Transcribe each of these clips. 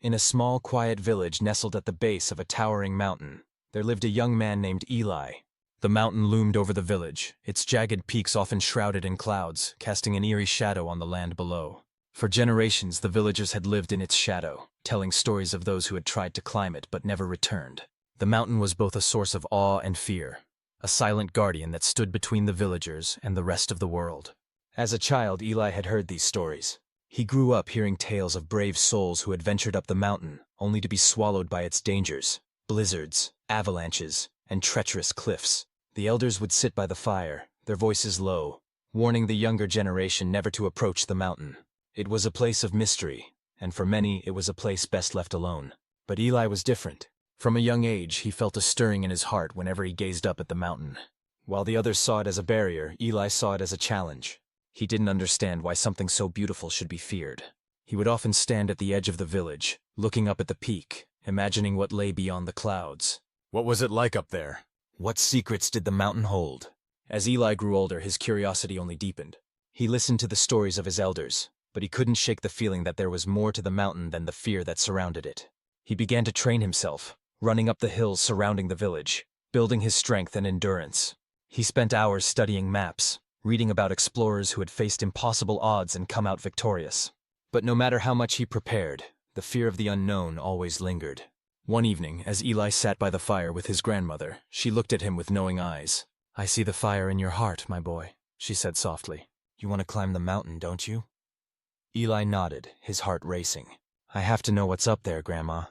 In a small, quiet village nestled at the base of a towering mountain, there lived a young man named Eli. The mountain loomed over the village, its jagged peaks often shrouded in clouds, casting an eerie shadow on the land below. For generations, the villagers had lived in its shadow, telling stories of those who had tried to climb it but never returned. The mountain was both a source of awe and fear, a silent guardian that stood between the villagers and the rest of the world. As a child, Eli had heard these stories. He grew up hearing tales of brave souls who had ventured up the mountain, only to be swallowed by its dangers, blizzards, avalanches, and treacherous cliffs. The elders would sit by the fire, their voices low, warning the younger generation never to approach the mountain. It was a place of mystery, and for many it was a place best left alone. But Eli was different. From a young age, he felt a stirring in his heart whenever he gazed up at the mountain. While the others saw it as a barrier, Eli saw it as a challenge. He didn't understand why something so beautiful should be feared. He would often stand at the edge of the village, looking up at the peak, imagining what lay beyond the clouds. What was it like up there? What secrets did the mountain hold? As Eli grew older, his curiosity only deepened. He listened to the stories of his elders, but he couldn't shake the feeling that there was more to the mountain than the fear that surrounded it. He began to train himself, running up the hills surrounding the village, building his strength and endurance. He spent hours studying maps, reading about explorers who had faced impossible odds and come out victorious. But no matter how much he prepared, the fear of the unknown always lingered. One evening, as Eli sat by the fire with his grandmother, she looked at him with knowing eyes. "I see the fire in your heart, my boy," she said softly. "You want to climb the mountain, don't you?" Eli nodded, his heart racing. "I have to know what's up there, Grandma.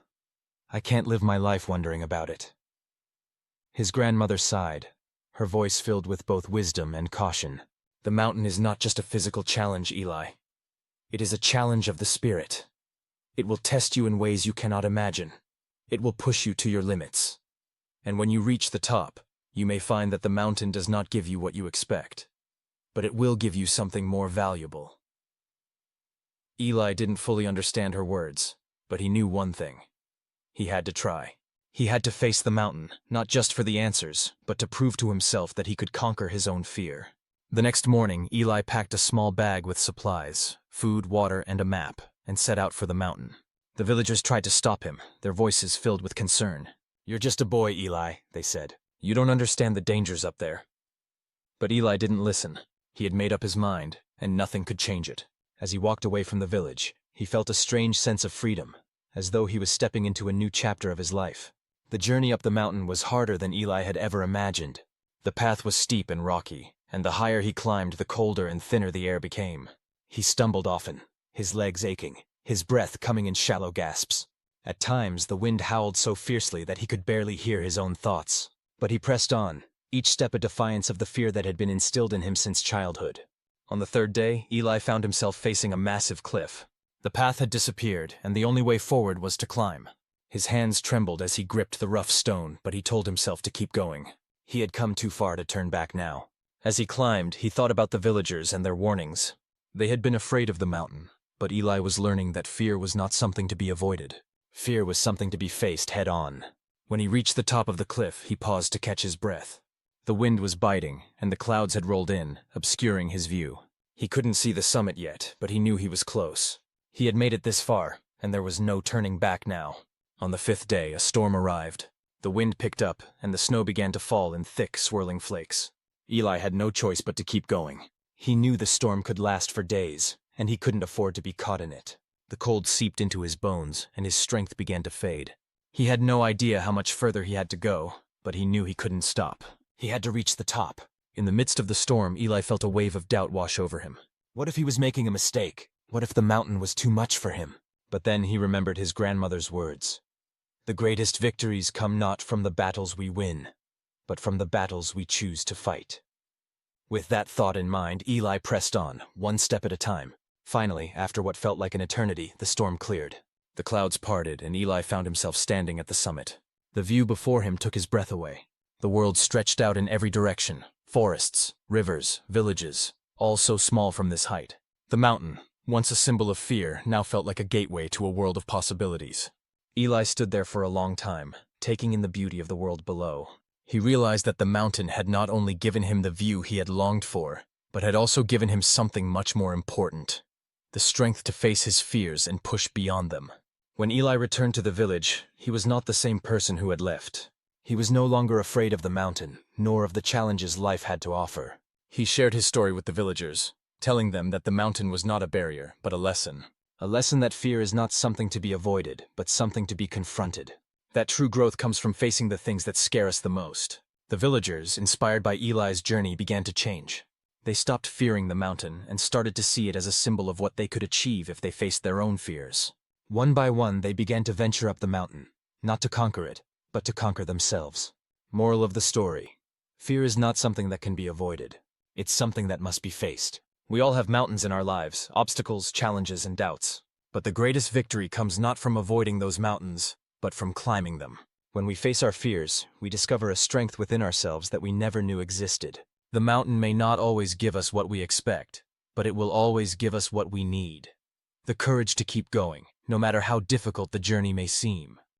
I can't live my life wondering about it." His grandmother sighed, her voice filled with both wisdom and caution. "The mountain is not just a physical challenge, Eli. It is a challenge of the spirit. It will test you in ways you cannot imagine. It will push you to your limits. And when you reach the top, you may find that the mountain does not give you what you expect, but it will give you something more valuable." Eli didn't fully understand her words, but he knew one thing. He had to try. He had to face the mountain, not just for the answers, but to prove to himself that he could conquer his own fear. The next morning, Eli packed a small bag with supplies, food, water, and a map, and set out for the mountain. The villagers tried to stop him, their voices filled with concern. "You're just a boy, Eli," they said. "You don't understand the dangers up there." But Eli didn't listen. He had made up his mind, and nothing could change it. As he walked away from the village, he felt a strange sense of freedom, as though he was stepping into a new chapter of his life. The journey up the mountain was harder than Eli had ever imagined. The path was steep and rocky, and the higher he climbed, the colder and thinner the air became. He stumbled often, his legs aching, his breath coming in shallow gasps. At times, the wind howled so fiercely that he could barely hear his own thoughts. But he pressed on, each step a defiance of the fear that had been instilled in him since childhood. On the third day, Eli found himself facing a massive cliff. The path had disappeared, and the only way forward was to climb. His hands trembled as he gripped the rough stone, but he told himself to keep going. He had come too far to turn back now. As he climbed, he thought about the villagers and their warnings. They had been afraid of the mountain, but Eli was learning that fear was not something to be avoided. Fear was something to be faced head-on. When he reached the top of the cliff, he paused to catch his breath. The wind was biting, and the clouds had rolled in, obscuring his view. He couldn't see the summit yet, but he knew he was close. He had made it this far, and there was no turning back now. On the fifth day, a storm arrived. The wind picked up, and the snow began to fall in thick, swirling flakes. Eli had no choice but to keep going. He knew the storm could last for days, and he couldn't afford to be caught in it. The cold seeped into his bones, and his strength began to fade. He had no idea how much further he had to go, but he knew he couldn't stop. He had to reach the top. In the midst of the storm, Eli felt a wave of doubt wash over him. What if he was making a mistake? What if the mountain was too much for him? But then he remembered his grandmother's words. "The greatest victories come not from the battles we win, but from the battles we choose to fight." With that thought in mind, Eli pressed on, one step at a time. Finally, after what felt like an eternity, the storm cleared. The clouds parted, and Eli found himself standing at the summit. The view before him took his breath away. The world stretched out in every direction. Forests, rivers, villages, all so small from this height. The mountain, once a symbol of fear, now felt like a gateway to a world of possibilities. Eli stood there for a long time, taking in the beauty of the world below. He realized that the mountain had not only given him the view he had longed for, but had also given him something much more important: the strength to face his fears and push beyond them. When Eli returned to the village, he was not the same person who had left. He was no longer afraid of the mountain, nor of the challenges life had to offer. He shared his story with the villagers, telling them that the mountain was not a barrier, but a lesson. A lesson that fear is not something to be avoided, but something to be confronted. That true growth comes from facing the things that scare us the most. The villagers, inspired by Eli's journey, began to change. They stopped fearing the mountain and started to see it as a symbol of what they could achieve if they faced their own fears. One by one, they began to venture up the mountain, not to conquer it, but to conquer themselves. Moral of the story: fear is not something that can be avoided. It's something that must be faced. We all have mountains in our lives, obstacles, challenges, and doubts. But the greatest victory comes not from avoiding those mountains, but from climbing them. When we face our fears, we discover a strength within ourselves that we never knew existed. The mountain may not always give us what we expect, but it will always give us what we need. The courage to keep going, no matter how difficult the journey may seem.